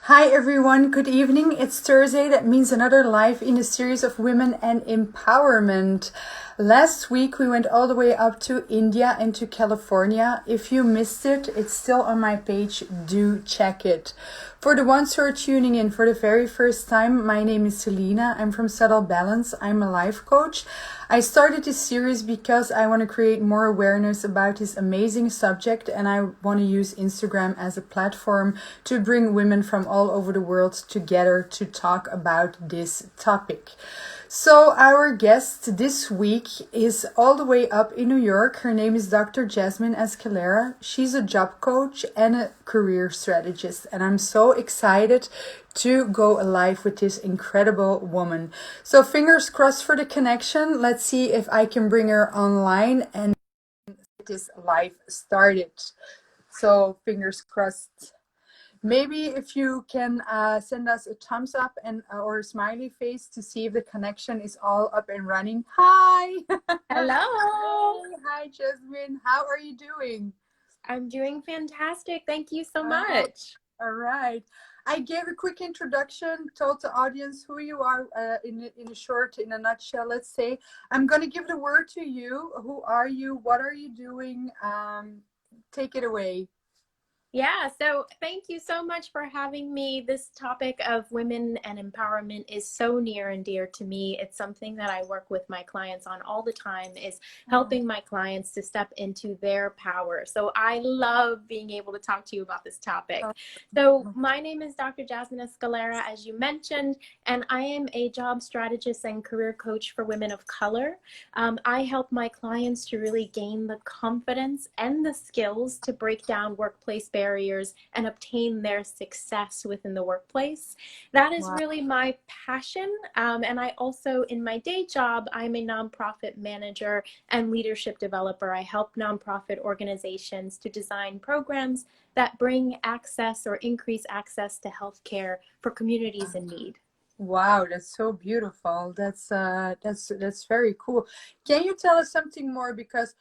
Hi everyone, good evening. It's Thursday. That means another live in the series of women and empowerment. Last week we went all the way up to India and to California. If you missed it, it's still on my page. Do check it. For the ones who are tuning in for the very first time, my name is Selina. I'm from Subtle Balance. I'm a life coach. I started this series because I want to create more awareness about this amazing subject, and I want to use Instagram as a platform to bring women from all over the world together to talk about this topic. So our guest this week is all the way up in New York. Her name is Dr. Jasmine Escalera. She's a job coach and a career strategist, and I'm so excited to go live with this incredible woman. So fingers crossed for the connection. Let's see if I can bring her online and get this live started. So fingers crossed. Maybe if you can send us a thumbs up and or a smiley face to see if the connection is all up and running. Hi. Hello. Hi, Jasmine. How are you doing? I'm doing fantastic. Thank you so Oh, much. all right. I gave a quick introduction, told the audience who you are in a nutshell, let's say. I'm going to give the word to you. Who are you? What are you doing? Take it away. Yeah, so thank you so much for having me. This topic of women and empowerment is so near and dear to me. It's something that I work with my clients on all the time is Oh, helping my clients to step into their power. So I love being able to talk to you about this topic. So my name is Dr. Jasmine Escalera, as you mentioned, and I am a job strategist and career coach for women of color. I help my clients to really gain the confidence and the skills to break down workplace barriers and obtain their success within the workplace. That is wow. really my passion. And I also, in my day job, I'm a nonprofit manager and leadership developer. I help nonprofit organizations to design programs that bring access or increase access to healthcare for communities in need. Wow, that's so beautiful. That's very cool. Can you tell us something more? Because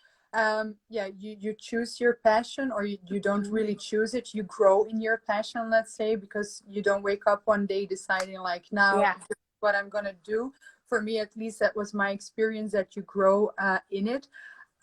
yeah, you choose your passion, or you don't really choose it. You grow in your passion, let's say, because you don't wake up one day deciding like, now Yeah. this is what I'm gonna do. For me, at least, that was my experience, that you grow in it.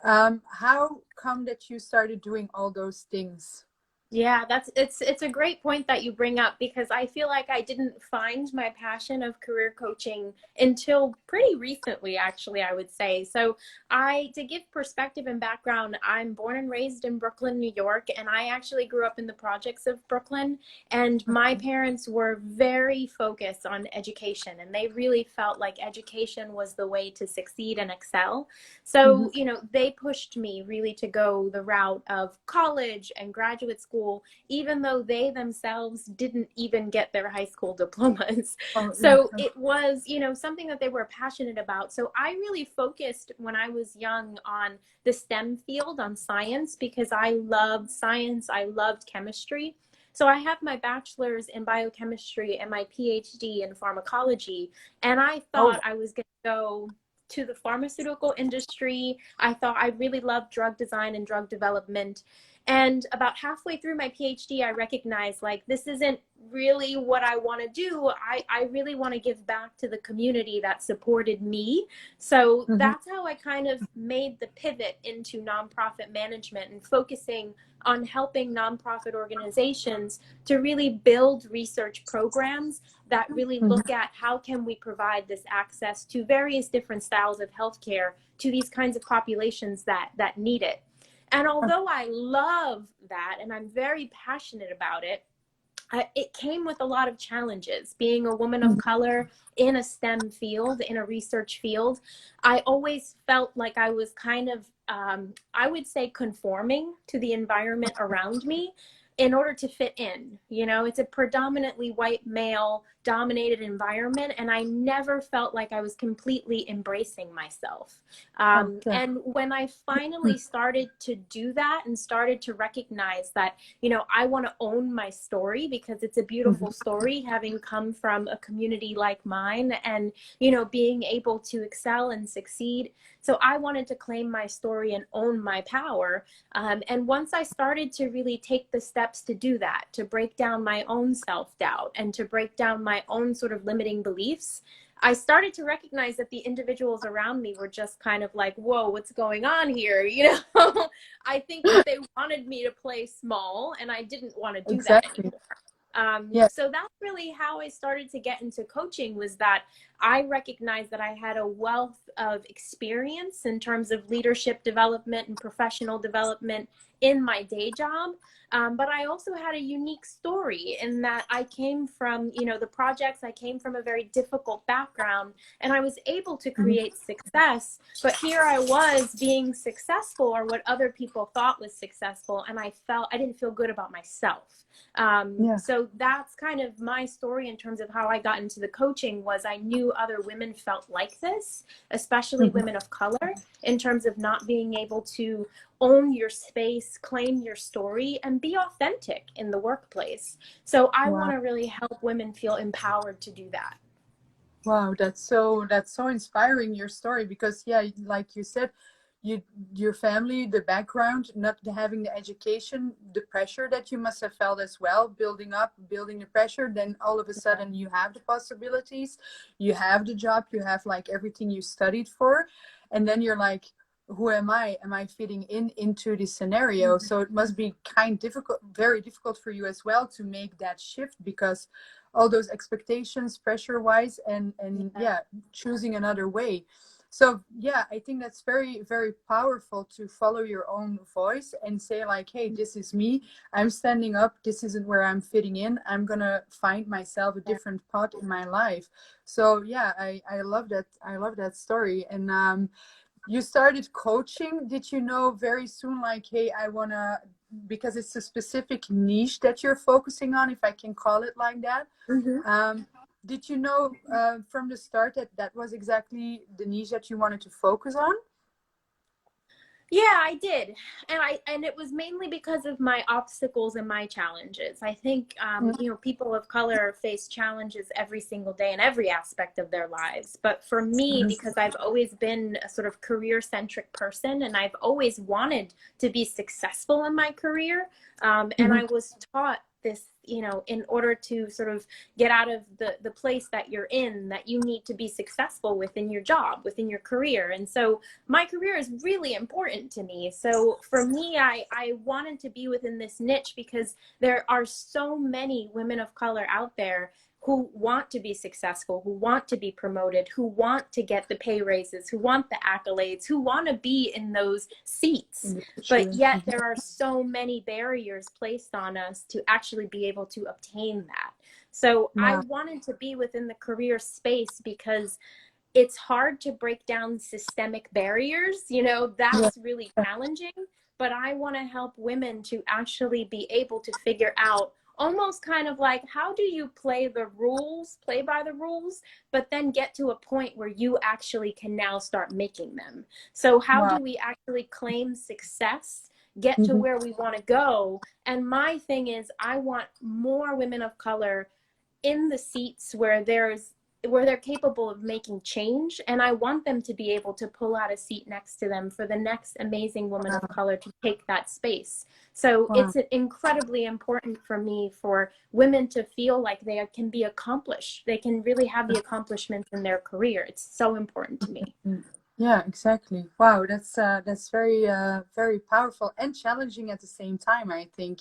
How come that you started doing all those things? Yeah, it's a great point that you bring up because I feel like I didn't find my passion of career coaching until pretty recently, actually, I would say. So to give perspective and background, I'm born and raised in Brooklyn, New York, and I actually grew up in the projects of Brooklyn. And my parents were very focused on education, and they really felt like education was the way to succeed and excel. Mhm. So, they pushed me really to go the route of college and graduate school, even though they themselves didn't even get their high school diplomas. Oh, yeah. So it was, something that they were passionate about. So I really focused when I was young on the STEM field, on science, because I loved science, I loved chemistry. So I have my bachelor's in biochemistry and my PhD in pharmacology. And I Oh, thought I was going to go to the pharmaceutical industry. I thought I really loved drug design and drug development. And about halfway through my PhD, I recognized like this isn't really what I want to do. I really want to give back to the community that supported me. So mhm. that's how I kind of made the pivot into nonprofit management and focusing on helping nonprofit organizations to really build research programs that really Mhm. look at how can we provide this access to various different styles of healthcare to these kinds of populations that need it. And although I love that and I'm very passionate about it, it came with a lot of challenges. Being a woman of Mhm. color in a STEM field, in a research field, I always felt like I was kind of, I would say, conforming to the environment around me in order to fit in. It's a predominantly white male dominated environment, and I never felt like I was completely embracing myself. Okay. And when I finally started to do that and started to recognize that, I want to own my story because it's a beautiful Mhm. story having come from a community like mine and, being able to excel and succeed. So I wanted to claim my story and own my power. And once I started to really take the step steps to do that, to break down my own self-doubt and to break down my own sort of limiting beliefs, I started to recognize that the individuals around me were just kind of like, whoa, what's going on here? You know, I think that they wanted me to play small, and I didn't want to do that Exactly. anymore. Yeah. So that's really how I started to get into coaching, was that I recognized that I had a wealth of experience in terms of leadership development and professional development in my day job. But I also had a unique story in that I came from, you know, the projects, I came from a very difficult background, and I was able to Mhm. create success. But here I was being successful, or what other people thought was successful, and I didn't feel good about myself. Yeah. So that's kind of my story in terms of how I got into the coaching. Was I knew other women felt like this, especially Mhm. women of color, in terms of not being able to own your space, claim your story, and be authentic in the workplace. So I want Wow. to really help women feel empowered to do that. Wow, that's so inspiring, your story, because yeah, like you said, you your family, the background, not having the education, the pressure that you must have felt as well, building the pressure, then all of a sudden you have the possibilities, you have the job, you have like everything you studied for, and then you're like, who am I? Am I fitting into this scenario? Mhm. So it must be kind difficult, very difficult for you as well to make that shift, because all those expectations pressure wise, and Yeah. yeah, choosing another way. So yeah, I think that's very, very powerful to follow your own voice and say like, hey, this is me, I'm standing up, this isn't where I'm fitting in, I'm gonna find myself a different path in my life. So yeah, I love that, I love that story. And you started coaching, did you know very soon like, hey, I wanna, because it's a specific niche that you're focusing on, if I can call it like that, Mhm. um, did you know from the start that that was exactly the niche that you wanted to focus on? Yeah, I did. And it was mainly because of my obstacles and my challenges. I think Mm-hmm. you know, people of color face challenges every single day in every aspect of their lives. But for me, because I've always been a sort of career-centric person, and I've always wanted to be successful in my career, and Mm-hmm. I was taught this, you know, in order to sort of get out of the place that you're in, that you need to be successful within your job, within your career. And so my career is really important to me. So for me, I wanted to be within this niche because there are so many women of color out there who want to be successful, who want to be promoted, who want to get the pay raises, who want the accolades, who want to be in those seats. In the But future. yet there are so many barriers placed on us to actually be able to obtain that. So I Wow. wanted to be within the career space because it's hard to break down systemic barriers. You know, Yeah. that's really challenging. But I want to help women to actually be able to figure out, almost kind of like, how do you play the rules, play by the rules, but then get to a point where you actually can now start making them. So how Wow. do we actually claim success, get to Mm-hmm. where we want to go? And my thing is, I want more women of color in the seats where they're capable of making change, and I want them to be able to pull out a seat next to them for the next amazing woman of color to take that space. So Wow. it's incredibly important for me for women to feel like they can be accomplished, they can really have the accomplishments in their career. It's so important to me. Mm. Yeah, exactly. Wow, that's very very powerful and challenging at the same time, I think.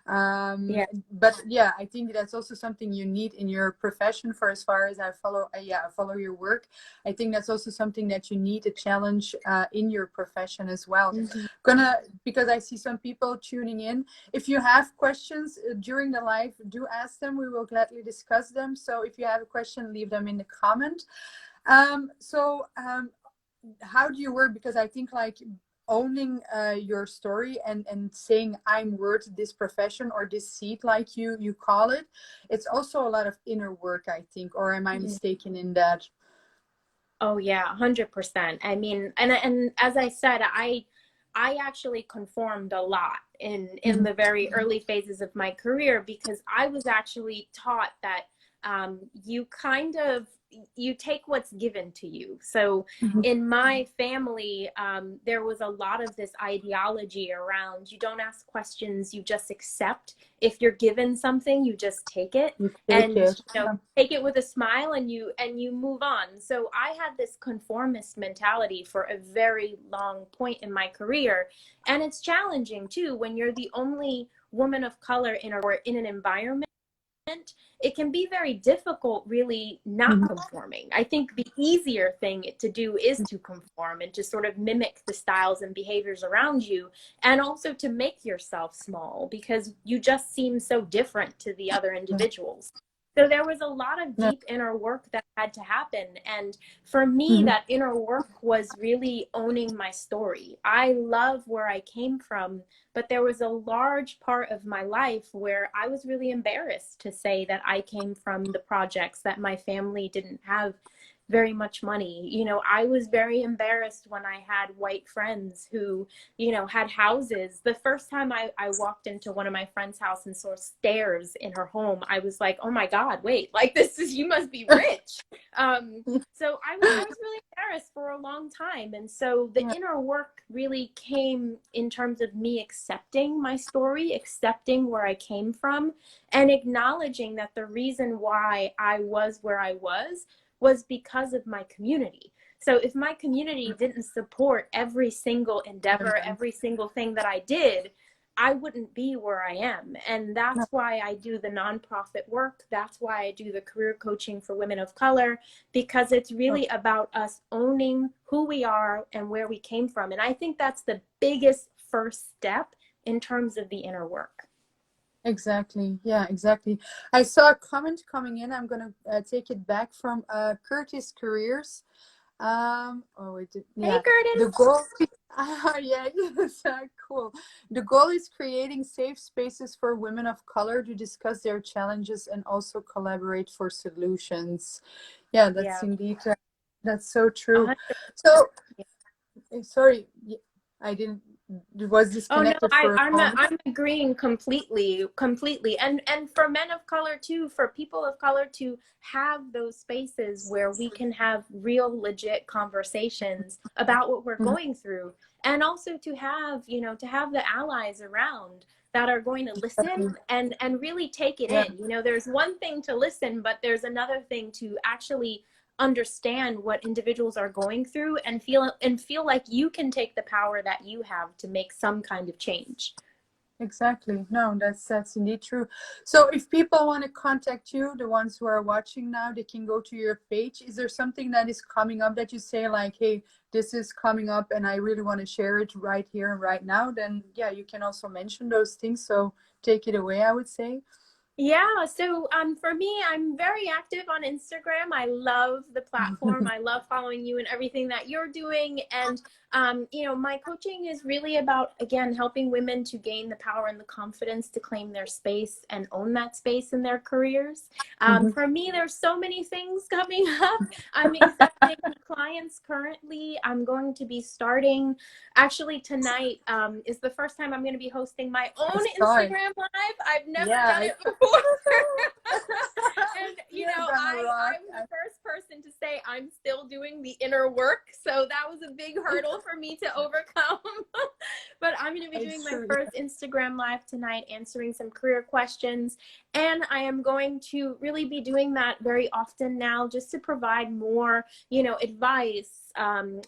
Yeah. But yeah, I think that's also something you need in your profession. For as far as I follow, yeah, I follow your work. I think that's also something that you need a challenge in your profession as well. Mm-hmm. Gonna, because I see some people tuning in. If you have questions during the live, do ask them. We will gladly discuss them. So if you have a question, leave them in the comment. How do you work? Because I think like owning your story and saying I'm worth this profession or this seat, like you call it, it's also a lot of inner work, I think. Or am I mistaken in that? Oh yeah, 100%. I mean, and as I said, I actually conformed a lot in Mhm. the very early phases of my career because I was actually taught that you kind of you take what's given to you. So Mhm. in my family, there was a lot of this ideology around you don't ask questions, you just accept. If you're given something, you just take it, You take and it. you know, take it with a smile, and you move on. So I had this conformist mentality for a very long point in my career, and it's challenging too when you're the only woman of color in an environment. It can be very difficult really not Mhm. conforming. I think the easier thing to do is to conform and to sort of mimic the styles and behaviors around you, and also to make yourself small because you just seem so different to the other individuals. So there was a lot of Yeah. deep inner work that had to happen. And for me, Mhm. that inner work was really owning my story. I love where I came from, but there was a large part of my life where I was really embarrassed to say that I came from the projects, that my family didn't have very much money. You know, I was very embarrassed when I had white friends who, you know, had houses. The first time I walked into one of my friend's house and saw stairs in her home, I was like, oh my God, wait, like this is, you must be rich. So I was really embarrassed for a long time. And so the Yeah. inner work really came in terms of me accepting my story, accepting where I came from, and acknowledging that the reason why I was where I was because of my community. So if my community didn't support every single endeavor, every single thing that I did, I wouldn't be where I am. And Yeah. that's why I do the nonprofit work. That's why I do the career coaching for women of color, because it's Oh, really about us owning who we are and where we came from. And I think that's the biggest first step in terms of the inner work. exactly. Yeah, exactly. I saw a comment coming in. I'm gonna take it back from Curtis Careers. Oh, Hey, yeah. The Curtis. goal, yeah, yes, cool. The goal is creating safe spaces for women of color to discuss their challenges and also collaborate for solutions. Yeah, that's Yeah. indeed, that's so true. 100. So, sorry, I didn't, was Oh no, disconnected for a moment. I'm agreeing completely. And for men of color too, for people of color to have those spaces where we can have real legit conversations about what we're Mhm. going through, and also to have, you know, to have the allies around that are going to listen and really take it Yeah, in. You know, there's one thing to listen, but there's another thing to actually understand what individuals are going through and feel like you can take the power that you have to make some kind of change. exactly. No, that's indeed true. So if people want to contact you, the ones who are watching now, they can go to your page. Is there something that is coming up that you say like, hey, this is coming up and I really want to share it right here and right now? Then yeah, you can also mention those things. So take it away, I would say. Yeah, so for me, I'm very active on Instagram. I love the platform. I love following you and everything that you're doing. And you know, my coaching is really about, again, helping women to gain the power and the confidence to claim their space and own that space in their careers. Mhm. For me, there's so many things coming up. I'm accepting clients currently. I'm going to be starting. Actually, tonight is the first time I'm going to be hosting my I own saw it. Instagram live. I've never Yeah, done I it saw. before. And you You're know, gonna rock. I'm the first person to say I'm still doing the inner work, so that was a big hurdle for me to overcome. But I'm going to be doing It's my true. first Instagram live tonight, answering some career questions, and I am going to really be doing that very often now, just to provide more, you know, advice,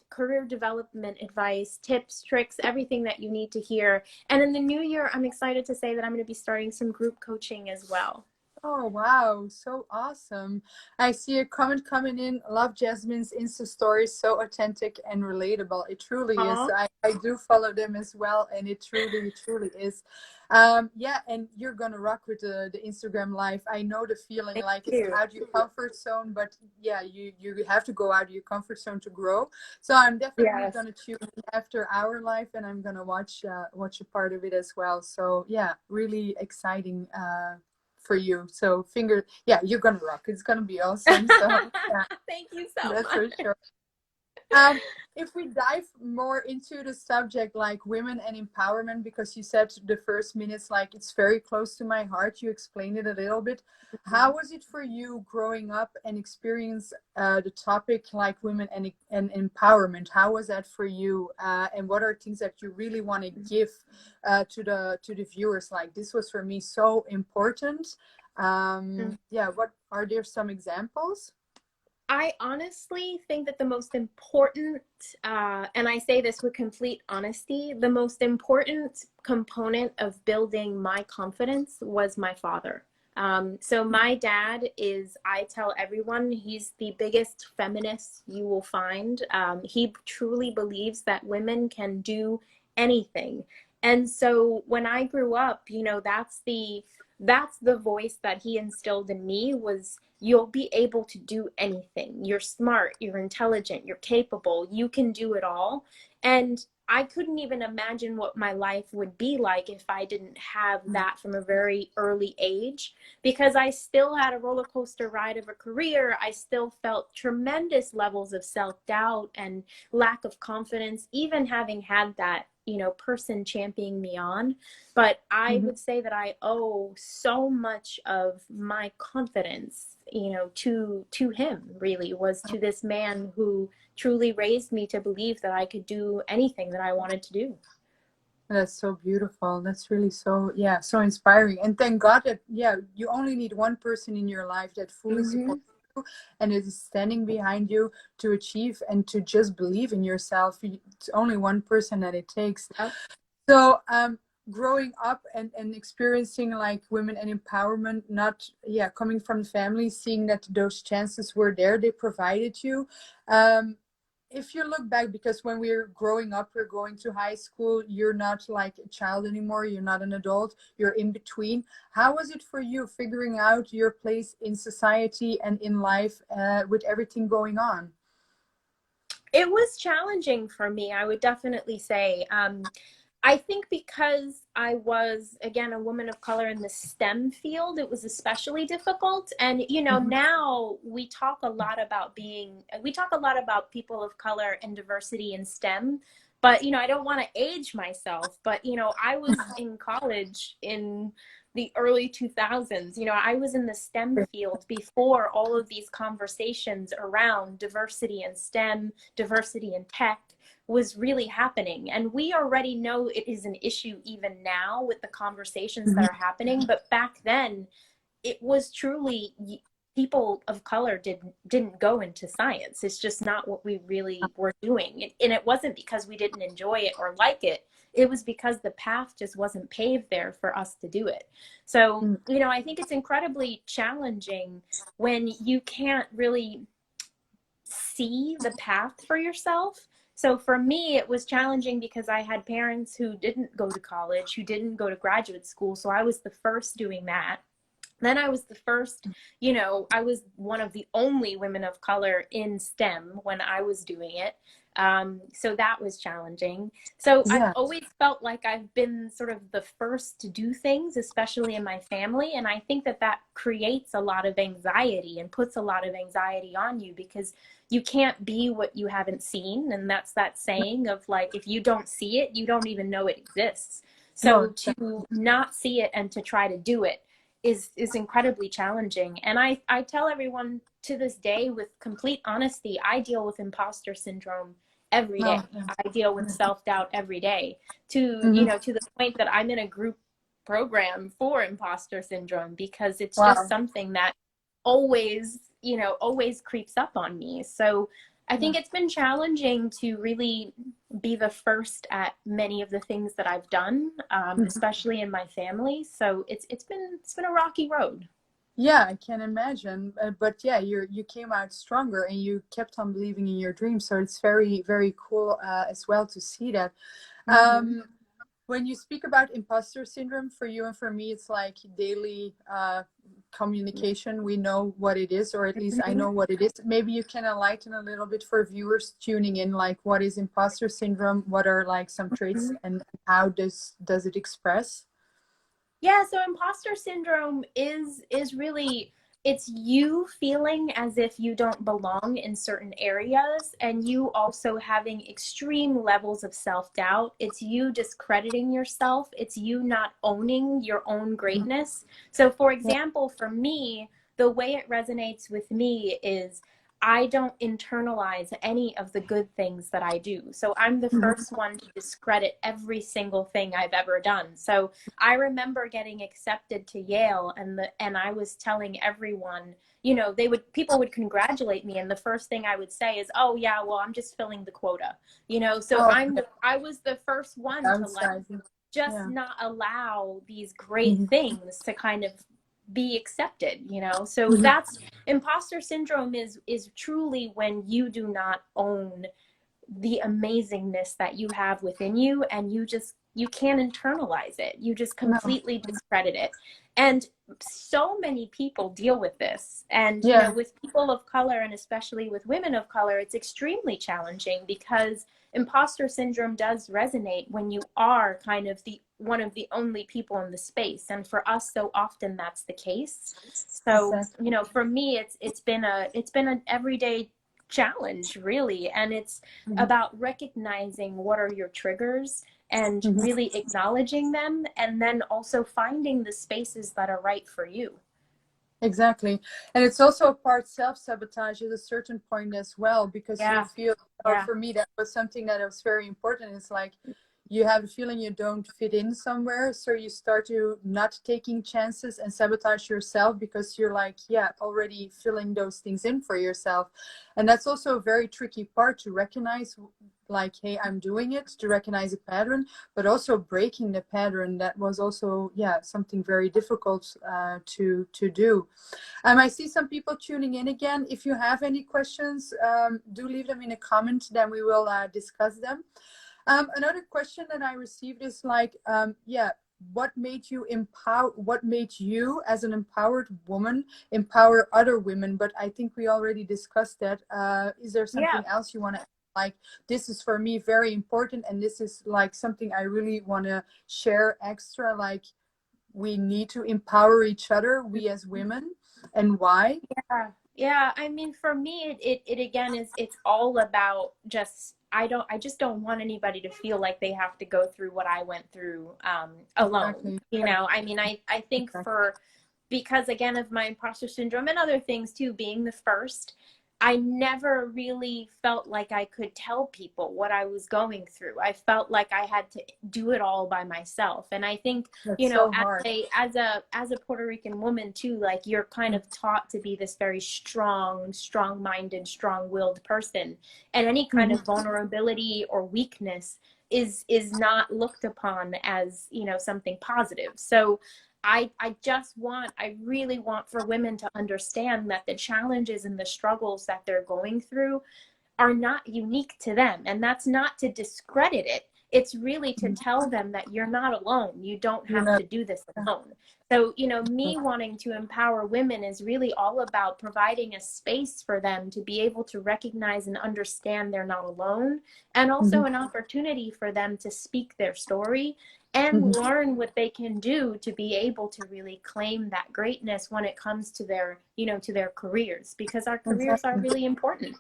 career development advice, tips, tricks, everything that you need to hear. And in the new year, I'm excited to say that I'm going to be starting some group coaching as well. Oh, wow. So awesome. I see a comment coming in. Love Jasmine's Insta stories. So authentic and relatable. It truly is. Aw, I do follow them as well. And it truly, truly is. Yeah. And you're going to rock with the Instagram live. I know the feeling thank like it's you. out your comfort zone, but yeah, you have to go out of your comfort zone to grow. So I'm definitely Yes. going to tune in after our live and I'm going to watch a part of it as well. So yeah, really exciting. For you. So yeah, you're gonna rock. It's gonna be awesome. So yeah, Thank you so that's much. for sure. Um, if we dive more into the subject like women and empowerment, because you said the first minutes, like it's very close to my heart, you explained it a little bit. How was it for you growing up and experience the topic like women and empowerment? How was that for you? And what are things that you really want to give to the viewers? Like this was for me so important. Yeah, what are there some examples? I honestly think that the most important, and I say this with complete honesty, the most important component of building my confidence was my father. So my dad is, I tell everyone, he's the biggest feminist you will find. He truly believes that women can do anything. And so when I grew up, that's the voice that he instilled in me was you'll be able to do anything. You're smart, you're intelligent, you're capable, you can do it all. And I couldn't even imagine what my life would be like if I didn't have that from a very early age, because I still had a roller coaster ride of a career. I still felt tremendous levels of self-doubt and lack of confidence, even having had that, person championing me on. But I Mhm. would say that I owe so much of my confidence, to him, really, was to this man who truly raised me to believe that I could do anything that I wanted to do. That's so beautiful. That's really so, yeah, so inspiring. And thank God that, yeah, you only need one person in your life that fully Mm-hmm. supports you and is standing behind you to achieve and to just believe in yourself. It's only one person that it takes. Yep. So, growing up and experiencing like women and empowerment, not, yeah, coming from the family, seeing that those chances were there, they provided you. Um, if you look back, because when we're growing up, we're going to high school, you're not like a child anymore, you're not an adult, you're in between. How was it for you figuring out your place in society and in life with everything going on? It was challenging for me, I would definitely say. I think because I was, again, a woman of color in the STEM field, it was especially difficult. And, Mhm. now we talk a lot about people of color and diversity in STEM. But, I don't want to age myself, but, I was in college in the early 2000s. I was in the STEM field before all of these conversations around diversity in STEM, diversity in tech was really happening. And we already know it is an issue even now with the conversations that Mhm. are happening. But back then, it was truly people of color didn't go into science. It's just not what we really were doing. And it wasn't because we didn't enjoy it or like it. It was because the path just wasn't paved there for us to do it. So, I think it's incredibly challenging when you can't really see the path for yourself. So for me, it was challenging because I had parents who didn't go to college, who didn't go to graduate school. So I was the first doing that. Then I was the first, I was one of the only women of color in STEM when I was doing it. So that was challenging. So I've Yeah. always felt like I've been sort of the first to do things, especially in my family. And I think that that creates a lot of anxiety and puts a lot of anxiety on you because you can't be what you haven't seen. And that's that saying of like, if you don't see it, you don't even know it exists. No, So to not see it and to try to do it is incredibly challenging. And I tell everyone to this day with complete honesty, I deal with imposter syndrome every no. day. I deal with self-doubt every day Mhm. to the point that I'm in a group program for imposter syndrome because it's just Wow. something that always creeps up on me. So I Yeah. think it's been challenging to really be the first at many of the things that I've done, Mhm. especially in my family. So it's been a rocky road. Yeah, I can imagine. But yeah, you came out stronger and you kept on believing in your dreams. So it's very, very cool as well to see that. Mm-hmm. Um, when you speak about imposter syndrome, for you and for me, it's like daily communication. We know what it is, or at least I Mm-hmm. know what it is. Maybe you can enlighten a little bit for viewers tuning in, like what is imposter syndrome? What are like some traits and how does it express? Yeah, so imposter syndrome is really it's you feeling as if you don't belong in certain areas, and you also having extreme levels of self-doubt. It's you discrediting yourself. It's you not owning your own greatness. So for Yeah. example, for me, the way it resonates with me is I don't internalize any of the good things that I do. So I'm the Mhm. first one to discredit every single thing I've ever done. So I remember getting accepted to Yale, and I was telling everyone, people would congratulate me, and the first thing I would say is, "Oh yeah, well, I'm just filling the quota." So Oh, I was the first one to like downsizing. just Yeah. not allow these great Mhm. things to kind of be accepted. So Mhm. that's imposter syndrome is truly when you do not own the amazingness that you have within you, and you can't internalize it. You just No. completely discredit it. And so many people deal with this, and Yeah. with people of color, and especially with women of color, it's extremely challenging because imposter syndrome does resonate when you are kind of the one of the only people in the space, and for us so often that's the case. So Exactly. for me, it's been an everyday challenge, really. And it's Mhm. about recognizing what are your triggers and Mhm. really acknowledging them, and then also finding the spaces that are right for you. Exactly. And it's also a part self-sabotage at a certain point as well, because you Yeah, feel, or yeah, for me, that was something that was very important. It's like you have a feeling you don't fit in somewhere. So you start to not taking chances and sabotage yourself because you're like, yeah, already filling those things in for yourself. And that's also a very tricky part to recognize, like, hey, I'm doing it, to recognize a pattern, but also breaking the pattern. That was also, yeah, something very difficult to do. I see some people tuning in again. If you have any questions, do leave them in a comment, then we will discuss them. Another question that I received is like, yeah, what made you empower, what made you as an empowered woman empower other women? But I think we already discussed that. Is there yeah. something else you want to, like, this is for me very important, and this is like something I really want to share extra, like, we need to empower each other, we as women, and why? Yeah, yeah. I mean, for me, it again is it's all about just I just don't want anybody to feel like they have to go through what I went through alone. Exactly. I mean, I think Exactly. for because again of my imposter syndrome and other things too, being the first, I never really felt like I could tell people what I was going through. I felt like I had to do it all by myself. And I think, That's so as hard. a Puerto Rican woman too, like you're kind of taught to be this very strong-minded, strong-willed person. And any kind Mhm. of vulnerability or weakness is not looked upon as, something positive. So I really want for women to understand that the challenges and the struggles that they're going through are not unique to them. And that's not to discredit it. It's really to tell them that you're not alone. You don't You're have not. to do this alone. So, me wanting to empower women is really all about providing a space for them to be able to recognize and understand they're not alone, and also Mhm. an opportunity for them to speak their story and Mhm. learn what they can do to be able to really claim that greatness when it comes to their careers, because our careers are Exactly. really important.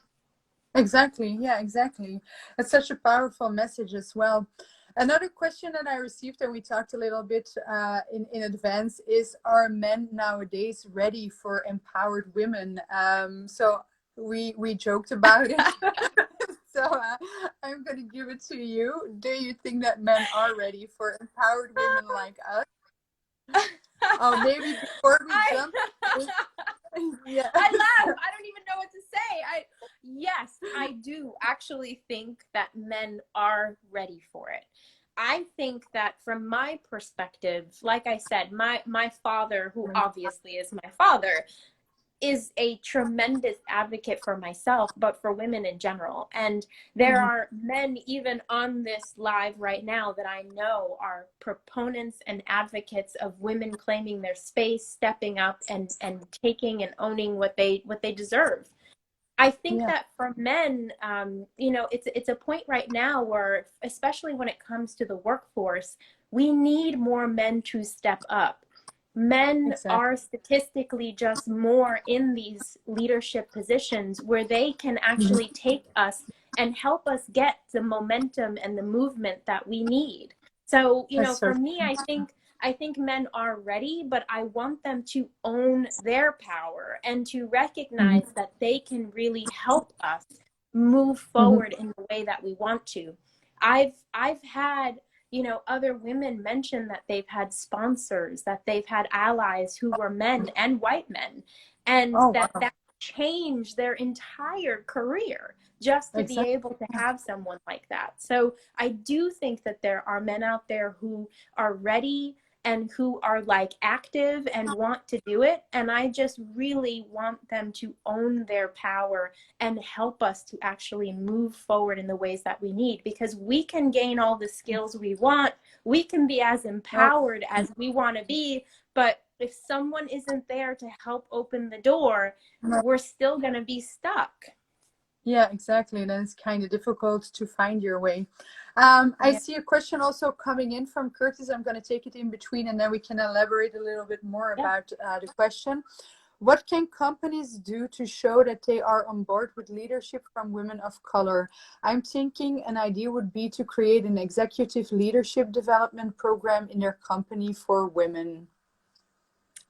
Exactly. Yeah, exactly. It's such a powerful message as well. Another question that I received, and we talked a little bit in advance, is, are men nowadays ready for empowered women? So we joked about it. So I'm going to give it to you. Do you think that men are ready for empowered women like us? Oh, maybe before we I jump, yeah. I laugh. I don't even know what to say. Yes, I do actually think that men are ready for it. I think that from my perspective, like I said, my father, who obviously is my father, is a tremendous advocate for myself, but for women in general. And there Mhm. are men even on this live right now that I know are proponents and advocates of women claiming their space, stepping up and taking and owning what they deserve. I think Yeah. that for men, it's a point right now where, especially when it comes to the workforce, we need more men to step up. Men Exactly. are statistically just more in these leadership positions where they can Mhm. actually take us and help us get the momentum and the movement that we need. So, That's so for me, I think men are ready, but I want them to own their power and to true. recognize that they can really help us move Hmm. forward in the way that we want to. I've had, other women mention that they've had sponsors, that they've had allies who were men and white men, and Oh, that wow. that changed their entire career just to be Exactly. able to have someone like that. So I do think that there are men out there who are ready and who are like active and want to do it. And I just really want them to own their power and help us to actually move forward in the ways that we need, because we can gain all the skills we want. We can be as No, empowered as we want to be. But if someone isn't there to help open the door, no. we're still going to be stuck. Yeah, exactly. Then it's kind of difficult to find your way. I Yeah. see a question also coming in from Curtis. I'm going to take it in between and then we can elaborate a little bit more Yeah. about the question. What can companies do to show that they are on board with leadership from women of color? I'm thinking an idea would be to create an executive leadership development program in their company for women.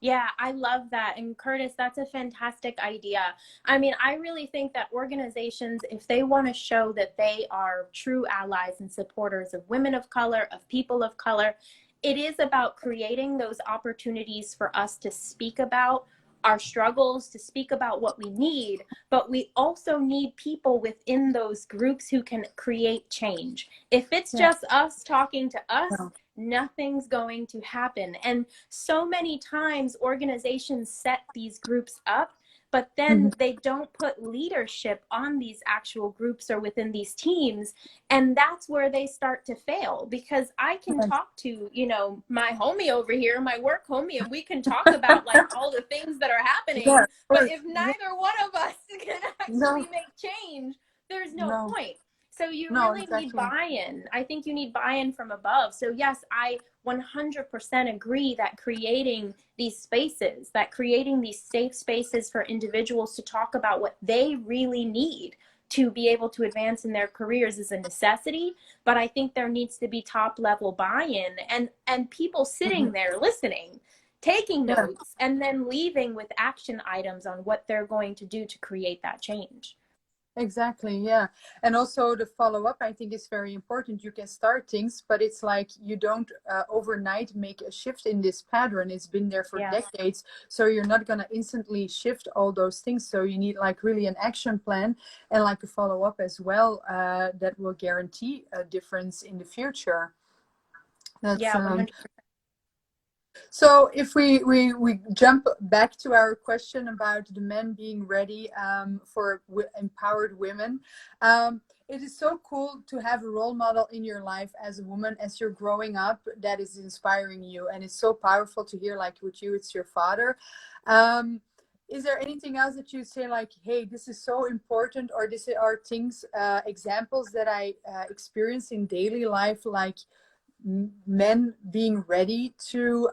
Yeah, I love that. And Curtis, that's a fantastic idea. I mean, I really think that organizations, if they want to show that they are true allies and supporters of women of color, of people of color, it is about creating those opportunities for us to speak about our struggles, to speak about what we need, but we also need people within those groups who can create change. If it's Yeah. just us talking to us, No. nothing's going to happen. And so many times organizations set these groups up, but Mhm. then they don't put leadership on these actual groups or within these teams. And that's where they start to fail, because I can Yes. talk to, my homie over here, my work homie, and we can talk about like all the things that are Yeah, happening. of But course. if Yeah. neither one of us can No, actually make change, there's no no, point. So you no, really need exactly. buy-in. I think you need buy-in from above. So yes, I 100% agree that creating these spaces, that creating these safe spaces for individuals to talk about what they really need to be able to advance in their careers is a necessity. But I think there needs to be top level buy-in and people sitting Mhm. there listening, taking Yeah. notes, and then leaving with action items on what they're going to do to create that change. Exactly, yeah. And also the follow up, I think, is very important. You can start things, but it's like you don't overnight make a shift in this pattern. It's been there for Yeah. decades. So you're not going to instantly shift all those things. So you need like really an action plan and like a follow up as well that will guarantee a difference in the future. That's Yeah, 100%. So if we jump back to our question about the men being ready for empowered women, it is so cool to have a role model in your life as a woman as you're growing up that is inspiring you, and it's so powerful to hear. Like with you, it's your father. Um, is there anything else that you say like, hey, this is so important, or this are things, examples that I experience in daily life, like men being ready to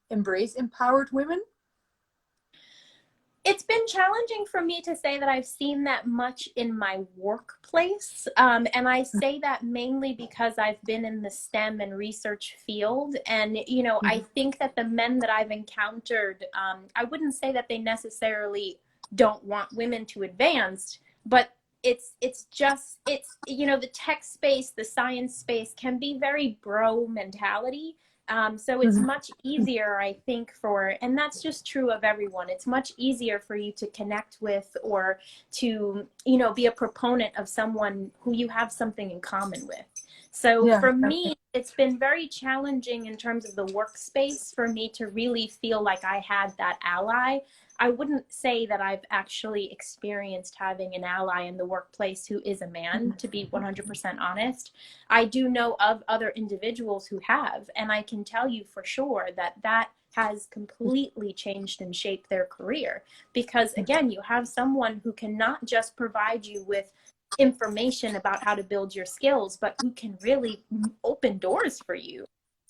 embrace empowered women? It's been challenging for me to say that I've seen that much in my workplace. And I say that mainly because I've been in the STEM and research field. And, I Mhm. think that the men that I've encountered, I wouldn't say that they necessarily don't want women to advance, but it's the tech space, the science space can be very bro mentality. So it's Mhm. much easier, I think, and that's just true of everyone. It's much easier for you to connect with or to, be a proponent of someone who you have something in common with. So Yeah, for exactly. me, it's been very challenging in terms of the workspace for me to really feel like I had that ally. I wouldn't say that I've actually experienced having an ally in the workplace who is a man, to be 100% honest. I do know of other individuals who have, and I can tell you for sure that that has completely changed and shaped their career. Because again, you have someone who can not just provide you with information about how to build your skills, but who can really open doors for you.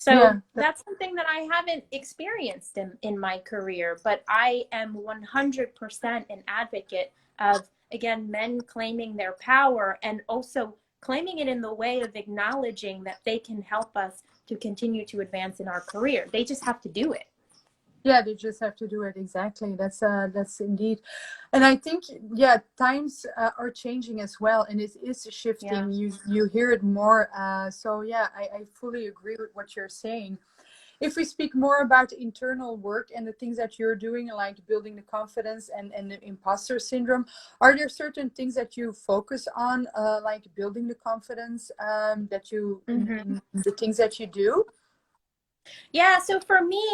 So Yeah. that's something that I haven't experienced in my career, but I am 100% an advocate of, again, men claiming their power and also claiming it in the way of acknowledging that they can help us to continue to advance in our career. They just have to do it. Yeah, they just have to do it. Exactly. That's indeed. And I think, yeah, times are changing as well, and it is Yeah. shifting. You hear it more. So yeah, I fully agree with what you're saying. If we speak more about internal work and the things that you're doing, like building the confidence and the imposter syndrome, are there certain things that you focus on, like building the confidence, that you Mm-hmm. in the things that you do? Yeah, so for me,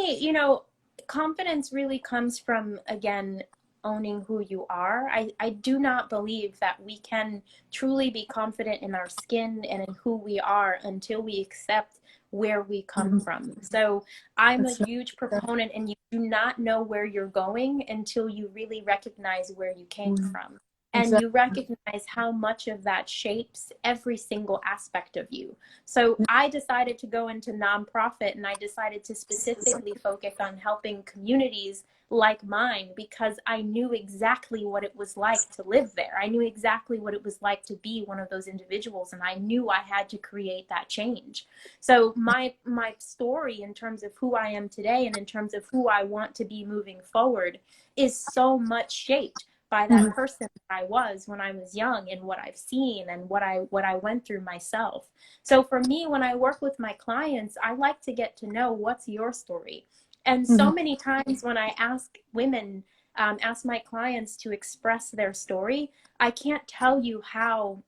confidence really comes from, again, owning who you are. I do not believe that we can truly be confident in our skin and in who we are until we accept where we come Mhm. from. So I'm a That's huge proponent, and you do not know where you're going until you really recognize where you came from. And you exactly. recognize how much of that shapes every single aspect of you. So I decided to go into nonprofit, and I decided to specifically focus on helping communities like mine because I knew exactly what it was like to live there. I knew exactly what it was like to be one of those individuals, and I knew I had to create that change. So my story in terms of who I am today and in terms of who I want to be moving forward is so much shaped by that Mhm. person that I was when I was young and what I've seen and what I went through myself. So for me, when I work with my clients, I like to get to know what's your story. And so Mhm. many times when I ask women, ask my clients to express their story, I can't tell you how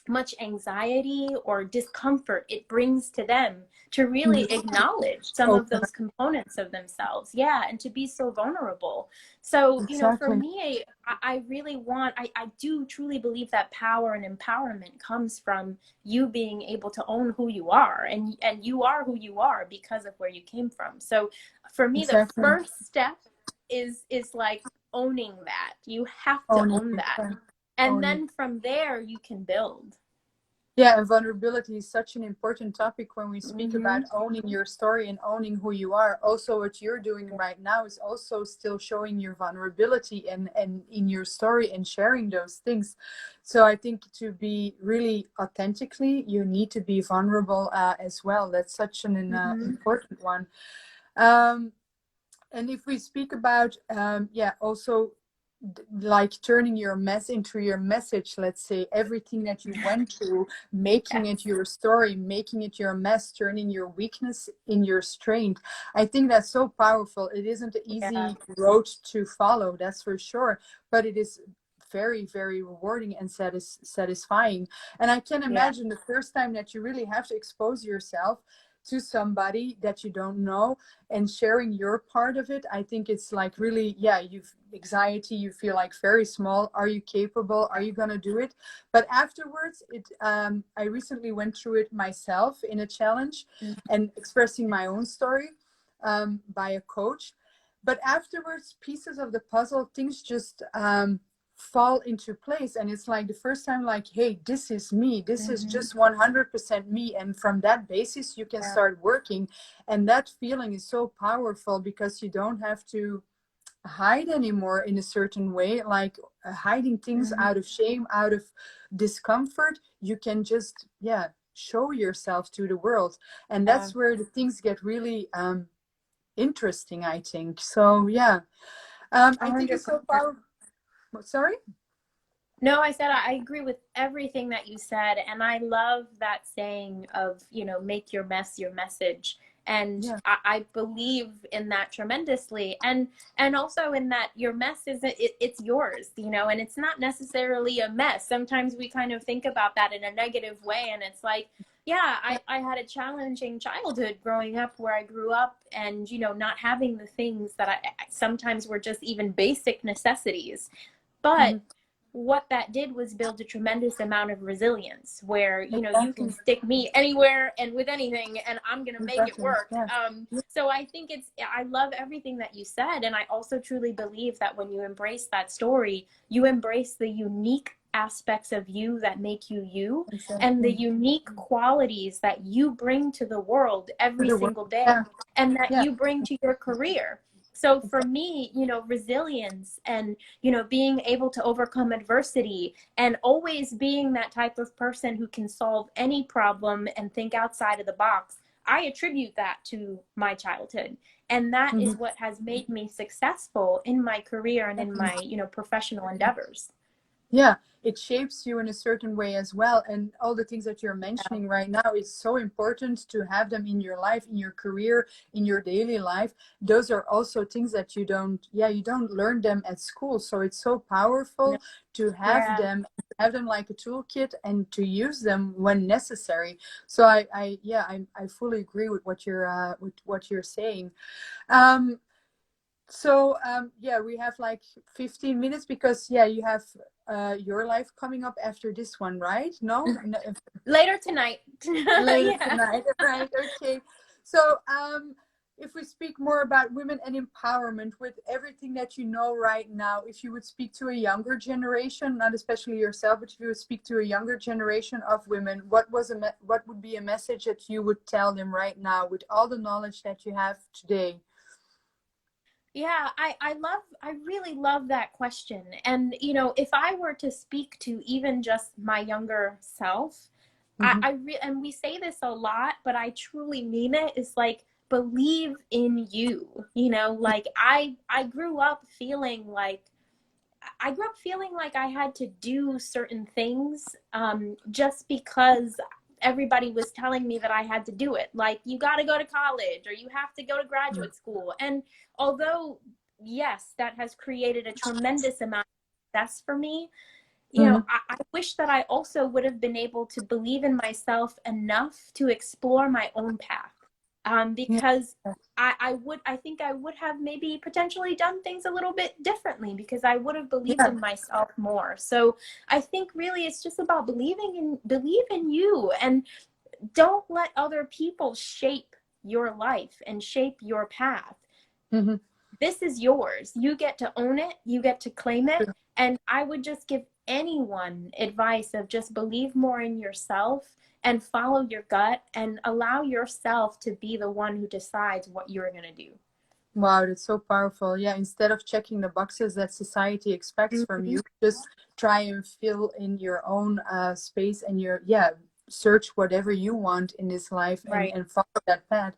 much anxiety or discomfort it brings to them to really Mhm. acknowledge some of Open. those components of themselves. Yeah, and to be so vulnerable. So, for Exactly. me, I really want, I do truly believe that power and empowerment comes from you being able to own who you are, and you are who you are because of where you came from. So for me, the Exactly. first step is like owning that. You have to Owning own it. that. Yeah. And Owning. then from there, you can build. Yeah, and vulnerability is such an important topic when we speak about Mm-hmm. owning your story and owning who you are. Also, what you're doing right now is also still showing your vulnerability and in your story and sharing those things. So I think to be really authentically, you need to be vulnerable as well. That's such an Mm-hmm. important one. Um, and if we speak about, yeah, also like turning your mess into your message, let's say everything that you went through, making it Yes. your story, making it your mess, turning your weakness in your strength. I think that's so powerful. It isn't an Yeah. easy road to follow, that's for sure, but it is very, very rewarding and satisfying. And I can Yeah. imagine the first time that you really have to expose yourself to somebody that you don't know and sharing your part of it. I think it's like really, yeah, you've anxiety, you feel like very small. Are you capable? Are you gonna do it? But afterwards, I recently went through it myself in a challenge and expressing my own story, by a coach. But afterwards, pieces of the puzzle, things just fall into place, and it's like the first time, like, hey, this is me, this is Mm-hmm. just 100% me, and from that basis you can Yeah. start working. And that feeling is so powerful because you don't have to hide anymore in a certain way, like hiding things Mm-hmm. out of shame, out of discomfort. You can just, yeah, show yourself to the world, and Yeah. that's where the things get really interesting, I think. So yeah, I think it's so 100%. powerful. Sorry. No, I said I agree with everything that you said. And I love that saying of, make your mess your message. And Yeah. I believe in that tremendously. And also in that your mess it's yours, and it's not necessarily a mess. Sometimes we kind of think about that in a negative way. And it's like, yeah, I had a challenging childhood growing up where I grew up and, not having the things that I sometimes were just even basic necessities. But Mhm. what that did was build a tremendous amount of resilience where you Exactly. can stick me anywhere and with anything and I'm gonna make it Exactly. work. Yeah. So I think I love everything that you said, and I also truly believe that when you embrace that story, you embrace the unique aspects of you that make you you, and the Exactly. unique qualities that you bring to the world To every the world. single day Yeah. and that Yeah. you bring to your career. So for me, resilience and, being able to overcome adversity and always being that type of person who can solve any problem and think outside of the box, I attribute that to my childhood. And that is Mhm. what has made me successful in my career and in my, professional endeavors. Yeah, it shapes you in a certain way as well. And all the things that you're mentioning right now, it's so important to have them in your life, in your career, in your daily life. Those are also things that you don't learn them at school. So it's so No. powerful to Yeah. have them like a toolkit and to use them when necessary. So I fully agree with what you're saying. Um, we have like 15 minutes because you have your life coming up after this one, right? No, Later tonight. later Yeah. tonight, right? Okay. So, if we speak more about women and empowerment with everything that you know right now, if you would speak to a younger generation, not especially yourself, but if you would speak to a younger generation of women, what would be a message that you would tell them right now with all the knowledge that you have today? Yeah, I really love that question. And, if I were to speak to even just my younger self, Mm-hmm. and we say this a lot, but I truly mean it, is like, believe in you. Like I grew up feeling like I had to do certain things just because everybody was telling me that I had to do it. Like, you got to go to college or you have to go to graduate school. And although, yes, that has created a tremendous amount of success for me, Mm-hmm. I wish that I also would have been able to believe in myself enough to explore my own path. Yeah. Because I think I would have maybe potentially done things a little bit differently because I would have believed Yeah. in myself more. So I think really it's just about believe in you, and don't let other people shape your life and shape your path. Mm-hmm. This is yours. You get to own it, you get to claim it. And I would just give anyone advice of just believe more in yourself and follow your gut and allow yourself to be the one who decides what you're going to do. Wow, that's so powerful. Yeah, instead of checking the boxes that society expects from Mm-hmm. you, just try and fill in your own space and search whatever you want in this life Right. and follow that path.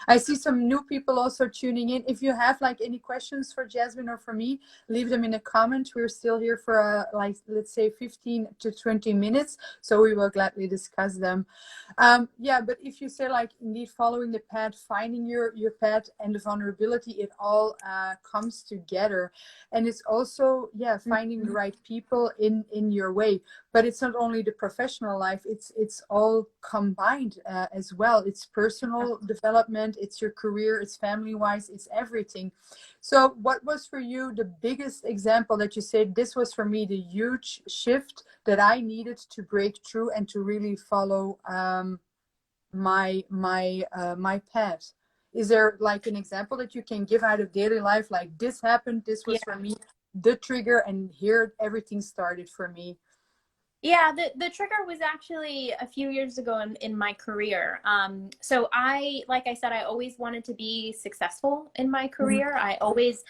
I see some new people also tuning in. If you have like any questions for Jasmine or for me, leave them in a comment. We're still here for like, let's say 15 to 20 minutes, so we will gladly discuss them. But if you say like indeed following the path, finding your path and the vulnerability, it all comes together. And it's also finding the right people in your way. But it's not only the professional life, it's all combined as well. It's personal development, it's your career, it's family wise, it's everything. So what was for you the biggest example that you said, this was for me the huge shift that I needed to break through and to really follow my path? Is there like an example that you can give out of daily life, like this happened, this was for Yeah. me the trigger, and here everything started for me? Yeah, the trigger was actually a few years ago in my career. So like I said, I always wanted to be successful in my Mhm. career. I always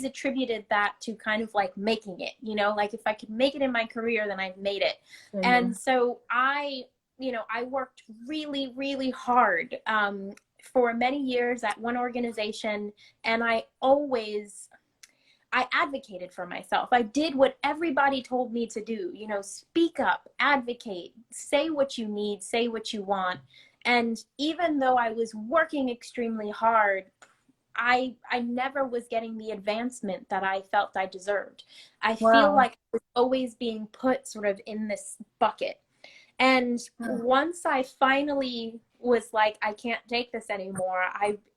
attributed that to kind of like making it, like if I could make it in my career, then I've made it. And Amen. so I worked really, really hard, for many years at one organization, and I advocated for myself. I did what everybody told me to do, speak up, advocate, say what you need, say what you want. And even though I was working extremely hard, I never was getting the advancement that I felt I deserved. I feel Wow. like I was always being put sort of in this bucket. And Yeah. once I finally was like, I can't take this anymore.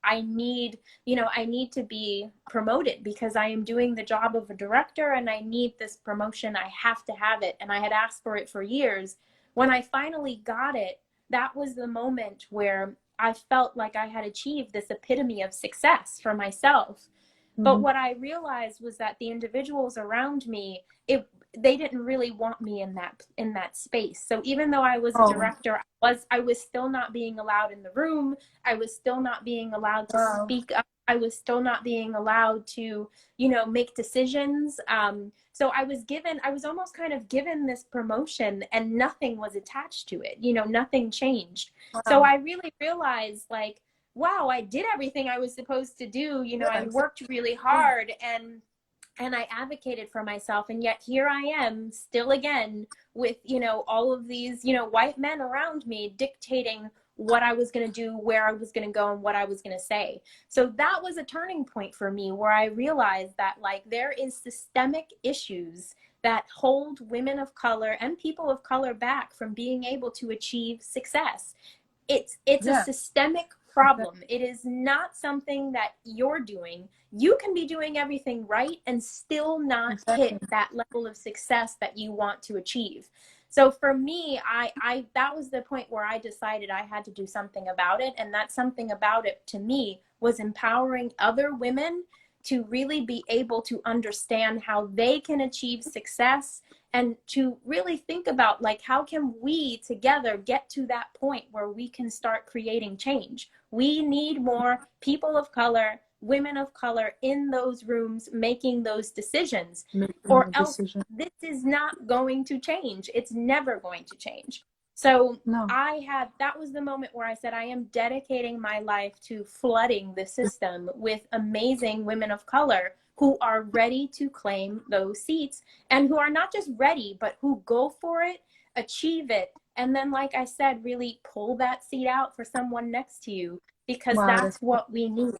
I need, I need to be promoted because I am doing the job of a director and I need this promotion. I have to have it. And I had asked for it for years. When I finally got it, that was the moment where I felt like I had achieved this epitome of success for myself. But Hmm. what I realized was that the individuals around me, they didn't really want me in that space. So even though I was a Oh, director, I was still not being allowed in the room. I was still not being allowed to wow. speak up. I was still not being allowed to, make decisions. So I was almost kind of given this promotion and nothing was attached to it. Nothing changed. So Wow. I really realized, like, wow, I did everything I was supposed to do. Yeah, I exactly. worked really Yeah. hard and I advocated for myself, and yet here I am still again with, all of these, white men around me dictating what I was going to do, where I was going to go, and what I was going to say. So that was a turning point for me where I realized that, like, there is systemic issues that hold women of color and people of color back from being able to achieve success. It's a Yeah, systemic exactly. problem. It is not something that you're doing. You can be doing everything right and still not hit Exactly. that level of success that you want to achieve. So for me, I that was the point where I decided I had to do something about it, and that something about it to me was empowering other women to really be able to understand how they can achieve success, and to really think about, like, how can we together get to that point where we can start creating change. We need more people of color, women of color in those rooms making those decisions, Making or a else decision. this is not going to change. It's never going to change. So No. that was the moment where I said, I am dedicating my life to flooding the system with amazing women of color who are ready to claim those seats, and who are not just ready, but who go for it, achieve it, and then, like I said, really pull that seat out for someone next to you, because Wow, that's that's what we need.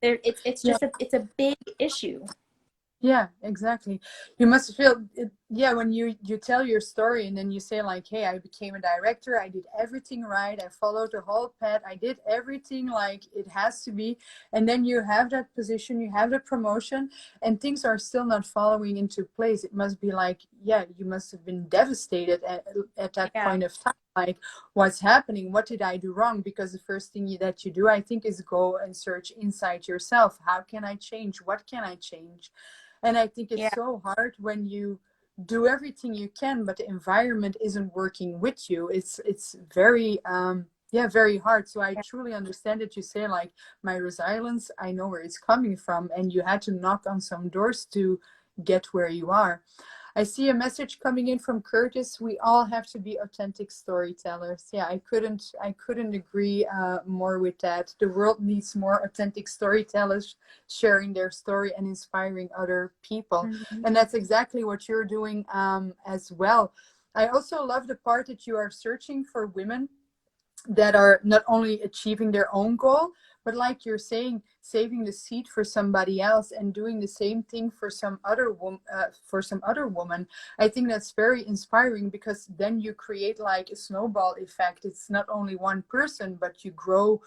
It's yeah. just it's a big issue. Yeah, exactly. You must feel it, yeah, when you tell your story and then you say like, "Hey, I became a director. I did everything right. I followed the whole path. I did everything like it has to be." And then you have that position, you have the promotion, and things are still not following into place. It must be like, yeah, you must have been devastated at that Yeah, point of time. Like, what's happening? What did I do wrong? Because the first thing that you do, I think, is go and search inside yourself. How can I change? What can I change? And I think it's yeah, so hard when you do everything you can, but the environment isn't working with you. It's very yeah, very hard. So I yeah, truly understand that you say like my resilience, I know where it's coming from, and you had to knock on some doors to get where you are. I see a message coming in from Curtis. We all have to be authentic storytellers. Yeah, I couldn't agree more with that. The world needs more authentic storytellers sharing their story and inspiring other people. mm-hmm. And that's exactly what you're doing as well. I also love the part that you are searching for women that are not only achieving their own goal, but like you're saying, saving the seat for somebody else and doing the same thing for some other woman. I think that's very inspiring, because then you create like a snowball effect. It's not only one person, but you grow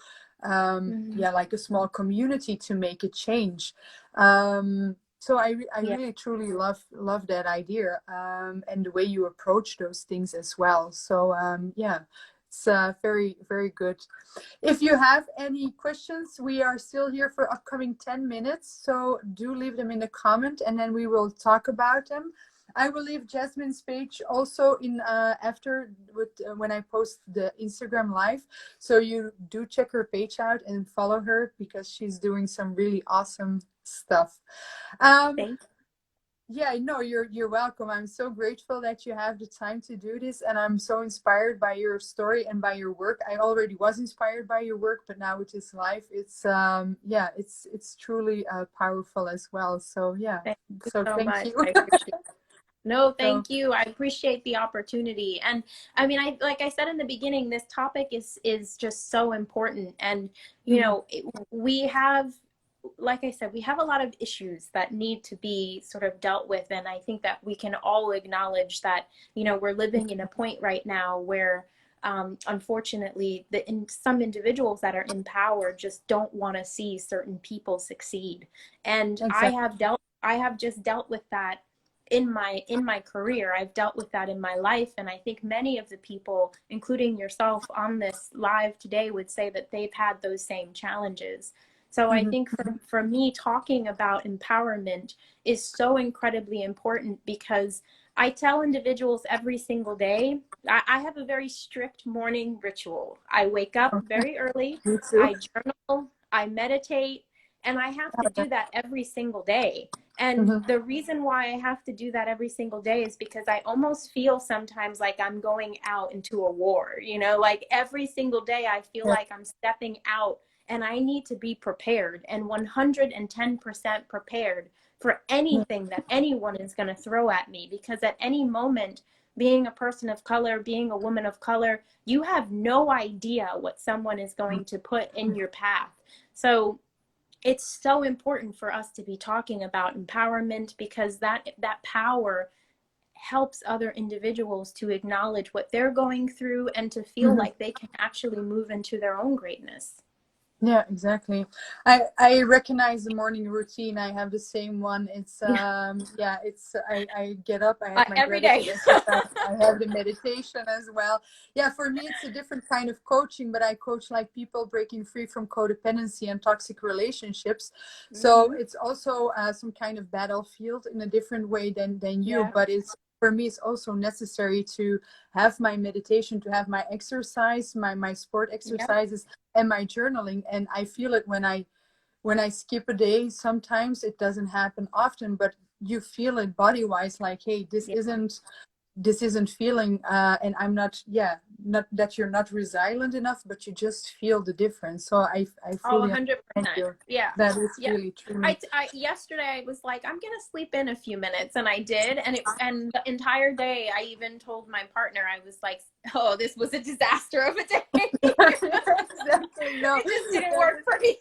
Mm-hmm. yeah, like a small community to make a change. So I Yeah, really truly love that idea, and the way you approach those things as well. So yeah, it's very, very good. If you have any questions, we are still here for upcoming 10 minutes. So do leave them in the comment and then we will talk about them. I will leave Jasmine's page also in after with when I post the Instagram live. So you do check her page out and follow her, because she's doing some really awesome stuff. Um, thank yeah, no, you're welcome. I'm so grateful that you have the time to do this, and I'm so inspired by your story and by your work. I already was inspired by your work, but now with this life, it's yeah, it's truly powerful as well. So yeah, thank you so so thank much. you. I appreciate it. No, So thank you. I appreciate the opportunity. And I mean, like I said in the beginning, this topic is just so important. And mhm, we have, like I said, we have a lot of issues that need to be sort of dealt with. And I think that we can all acknowledge that, we're living in a point right now where, unfortunately, some individuals that are in power just don't want to see certain people succeed. And exactly. I have just dealt with that in my career. I've dealt with that in my life, and I think many of the people, including yourself on this live today, would say that they've had those same challenges. So I Hmm. think for me, talking about empowerment is so incredibly important because I tell individuals every single day, I have a very strict morning ritual. I wake up very early, Me too. I journal, I meditate, and I have to do that every single day. And Hmm. the reason why I have to do that every single day is because I almost feel sometimes like I'm going out into a war, you know, like every single day I feel Yeah. like I'm stepping out and I need to be prepared and 110% prepared for anything that anyone is going to throw at me because at any moment, being a person of color, being a woman of color, you have no idea what someone is going to put in your path. So it's so important for us to be talking about empowerment because that power helps other individuals to acknowledge what they're going through and to feel Hmm. like they can actually move into their own greatness. Yeah, exactly. I recognize the morning routine. I have the same one. It's Yeah, yeah, it's I get up, I have my every gratitude day. exercise, I have the meditation as well. Yeah, for me it's a different kind of coaching, but I coach like people breaking free from codependency and toxic relationships. So Hmm. it's also some kind of battlefield in a different way than you, Yeah, but it's for me it's also necessary to have my meditation, to have my exercise, my sport yeah, exercises and my journaling. And I feel it when I skip a day. Sometimes it doesn't happen often, but you feel it body wise, like, hey, yeah. this isn't feeling and I'm not, yeah, not that you're not resilient enough, but you just feel the difference. So I Oh, fully understand 100%. you. Yeah. That is Yeah. really true. Yesterday I was like, I'm gonna sleep in a few minutes, and I did, and the entire day I even told my partner, I was like, oh, this was a disaster of a day. Exactly. No, It just didn't that work for me.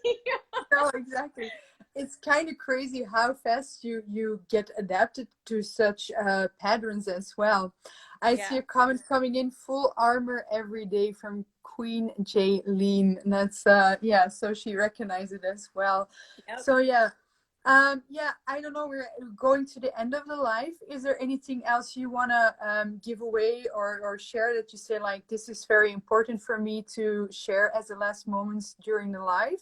no, exactly. It's kind of crazy how fast you get adapted to such patterns as well. I see Yeah. a comment coming in: full armor every day from Queen J Lean. And that's yeah, so she recognized it as well. Yep. So yeah. Yeah, I don't know. We're going to the end of the life. Is there anything else you want to give away or share that you say, like, this is very important for me to share as the last moments during the life?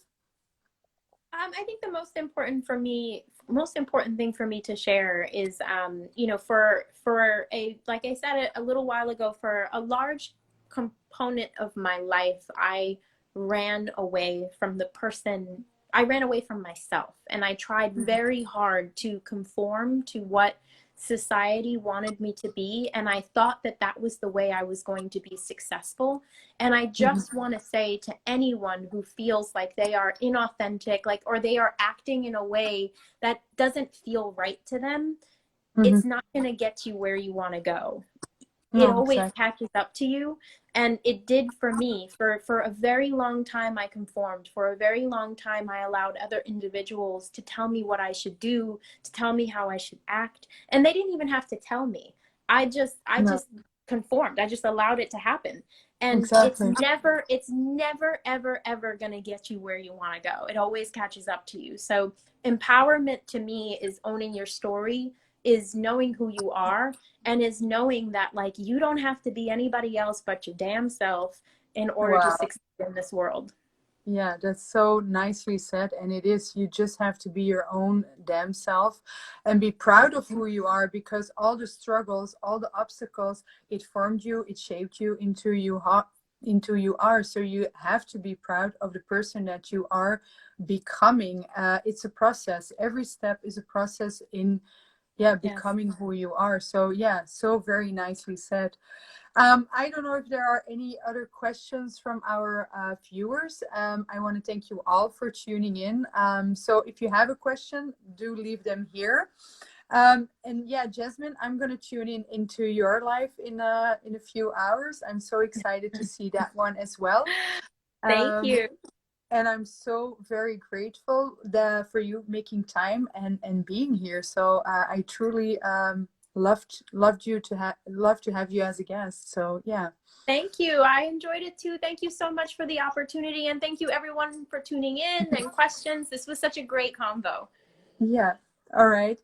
I think the most important thing for me to share is, for a, like I said a little while ago, for a large component of my life, ran away from the person, I ran away from myself, and I tried very hard to conform to what society wanted me to be, and I thought that that was the way I was going to be successful. And I Mhm. just want to say to anyone who feels like they are inauthentic, like, or they are acting in a way that doesn't feel right to them, Mhm. it's not going to get you where you want to go. It No, always exactly. catches up to you. And it did for me. For a very long time, I conformed. For a very long time, I allowed other individuals to tell me what I should do, to tell me how I should act. And they didn't even have to tell me. I No, just conformed. I just allowed it to happen. And exactly. it's never, ever, ever going to get you where you want to go. It always catches up to you. So empowerment to me is owning your story, is knowing who you are, and is knowing that, like, you don't have to be anybody else but your damn self in order to Wow. succeed in this world. Yeah, that's so nicely said. And it is, you just have to be your own damn self and be proud of who you are, because all the struggles, all the obstacles, it formed you, it shaped you into you are. So you have to be proud of the person that you are becoming. It's a process. Every step is a process in, yeah, Yes. becoming who you are. So yeah, so very nicely said. I don't know if there are any other questions from our viewers. I want to thank you all for tuning in. So if you have a question, do leave them here. And yeah, Jasmine, I'm going to tune in into your life in a few hours. I'm so excited to see that one as well. Thank Um, you. and I'm so very grateful for you making time and being here. So I truly loved to have you as a guest. So yeah. Thank you. I enjoyed it too. Thank you so much for the opportunity. And thank you everyone for tuning in and questions. This was such a great convo. Yeah. All right.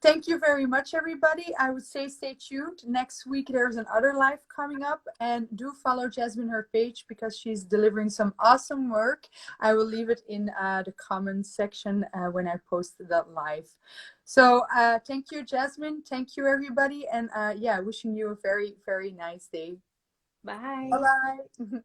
Thank you very much, everybody. I would say stay tuned. Next week, there's another live coming up. And do follow Jasmine, her page, because she's delivering some awesome work. I will leave it in the comments section when I post that live. So thank you, Jasmine. Thank you, everybody. And yeah, wishing you a very, very nice day. Bye. Bye-bye.